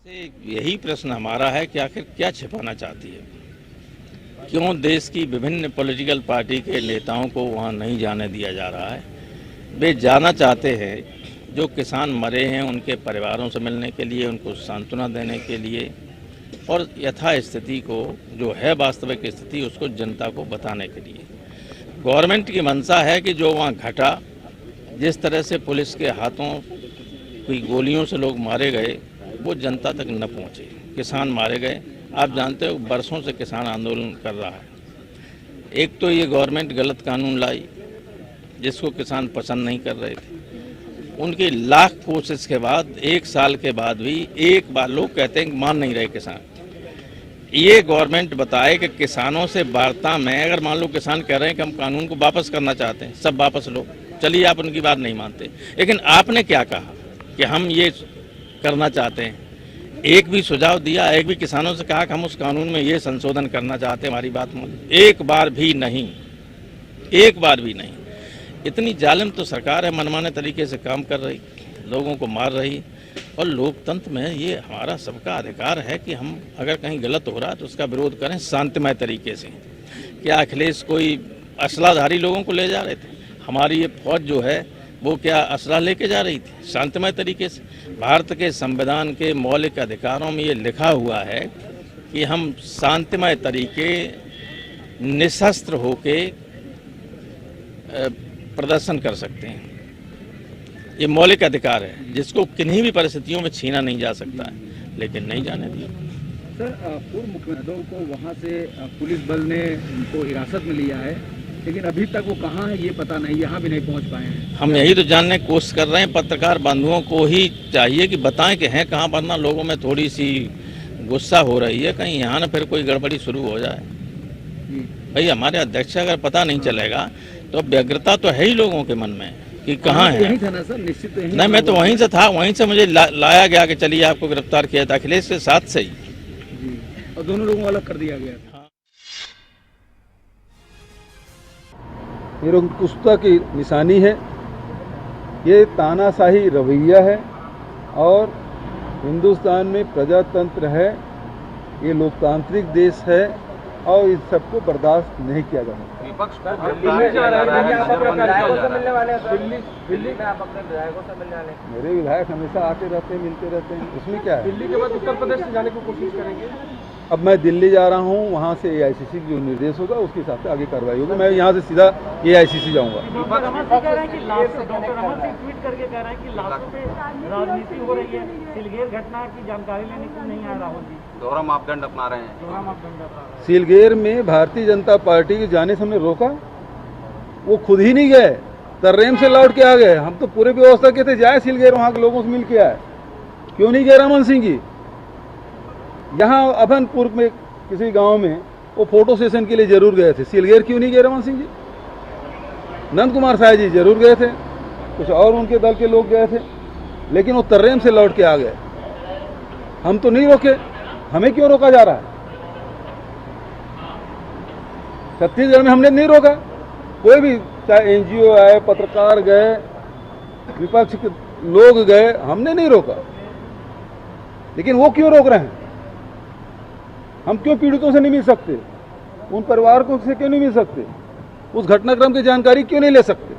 यही प्रश्न हमारा है कि आखिर क्या छिपाना चाहती है, क्यों देश की विभिन्न पॉलिटिकल पार्टी के नेताओं को वहां नहीं जाने दिया जा रहा है। वे जाना चाहते हैं, जो किसान मरे हैं उनके परिवारों से मिलने के लिए, उनको सांत्वना देने के लिए और यथा स्थिति को जो है वास्तविक स्थिति उसको जनता को बताने के लिए। गवर्नमेंट की मंशा है कि जो वहाँ घटा, जिस तरह से पुलिस के हाथों की गोलियों से लोग मारे गए वो जनता तक न पहुँचे, किसान मारे गए। आप जानते हो बरसों से किसान आंदोलन कर रहा है। एक तो ये गवर्नमेंट गलत कानून लाई जिसको किसान पसंद नहीं कर रहे थे। उनकी लाख कोशिश के बाद 1 साल के बाद भी एक बार लोग कहते हैं कि मान नहीं रहे किसान। ये गवर्नमेंट बताए कि किसानों से वार्ता में अगर मान लो किसान कह रहे हैं कि हम कानून को वापस करना चाहते हैं, सब वापस लो, चलिए आप उनकी बात नहीं मानते, लेकिन आपने क्या कहा कि हम ये करना चाहते हैं। एक भी सुझाव दिया, एक भी किसानों से कहा कि हम उस कानून में ये संशोधन करना चाहते हैं, हमारी बात मान, एक बार भी नहीं, एक बार भी नहीं। इतनी जालिम तो सरकार है, मनमाने तरीके से काम कर रही, लोगों को मार रही। और लोकतंत्र में ये हमारा सबका अधिकार है कि हम अगर कहीं गलत हो रहा है तो उसका विरोध करें शांतिमय तरीके से। क्या अखिलेश कोई असलाधारी लोगों को ले जा रहे थे? हमारी ये फौज जो है वो क्या असला लेके जा रही थी? शांतिमय तरीके से। भारत के संविधान के मौलिक अधिकारों में ये लिखा हुआ है कि हम शांतिमय तरीके निशस्त्र होके प्रदर्शन कर सकते हैं। ये मौलिक अधिकार है जिसको किन्हीं भी परिस्थितियों में छीना नहीं जा सकता है, लेकिन नहीं जाने दिया। सर, पूर्व मुख्यमंत्रियों को वहाँ से पुलिस बल ने उनको हिरासत में लिया है, लेकिन अभी तक वो कहाँ है ये पता नहीं, यहाँ भी नहीं पहुँच पाए हैं। हम यही तो जानने की कोशिश कर रहे हैं। पत्रकार बंधुओं को ही चाहिए कि बताएं कि हैं कहाँ, वरना लोगों में थोड़ी सी गुस्सा हो रही है, कहीं यहाँ ना फिर कोई गड़बड़ी शुरू हो जाए। भाई हमारे अध्यक्ष अगर पता नहीं चलेगा तो व्यग्रता तो है ही लोगों के मन में कि कहाँ है। यही था ना सर, निश्चित तो नहीं, मैं तो वहीं से था, वहीं से मुझे लाया गया कि चलिए आपको गिरफ्तार किया था, अखिलेश के साथ से ही। और दोनों लोगों को अलग कर दिया गया। निरंकुशता की निशानी है, ये तानाशाही रवैया है और हिंदुस्तान में प्रजातंत्र है, ये लोकतांत्रिक देश है और इस सबको बर्दाश्त नहीं किया जा सकता। विपक्ष को मेरे विधायक हमेशा आते रहते हैं, मिलते रहते हैं, उसमें क्या है? दिल्ली के बाद उत्तर प्रदेश से जाने की कोशिश करेंगे। अब मैं दिल्ली जा रहा हूँ, वहाँ से AICC जो निर्देश होगा उसके हिसाब से आगे कार्रवाई होगी। मैं यहाँ से सीधा AICC जाऊँगा। डॉक्टर रमन सिंह कह रहे हैं कि ट्वीट करके कह रहे हैं कि लाशों पे राजनीति हो रही है, सिलगेर घटना की जानकारी लेने क्यों नहीं आए राहुल जी? दोहरा मापदंड अपना रहे हैं। दोहरा मापदंड अपना रहे हैं। सिलगेर में भारतीय जनता पार्टी के जाने से हमने रोका, वो खुद ही नहीं गए, तर्रेम से लौट के आ गए। हम तो पूरे व्यवस्था के थे जाए सिलगेर, वहाँ के लोगों से मिल के आए। क्यों नहीं गए रमन सिंह जी? यहाँ अभनपुर में किसी गांव में वो फोटो सेशन के लिए जरूर गए थे, सिलगेर क्यों नहीं गए रमन सिंह जी? नंद कुमार साय जी जरूर गए थे, कुछ और उनके दल के लोग गए थे, लेकिन वो तर्रेम से लौट के आ गए। हम तो नहीं रोके, हमें क्यों रोका जा रहा है? छत्तीसगढ़ में हमने नहीं रोका, कोई भी, चाहे NGO आए, पत्रकार गए, विपक्ष के लोग गए, हमने नहीं रोका। लेकिन वो क्यों रोक रहे हैं? हम क्यों पीड़ितों से नहीं मिल सकते? उन परिवार को से क्यों नहीं मिल सकते? उस घटनाक्रम की जानकारी क्यों नहीं ले सकते?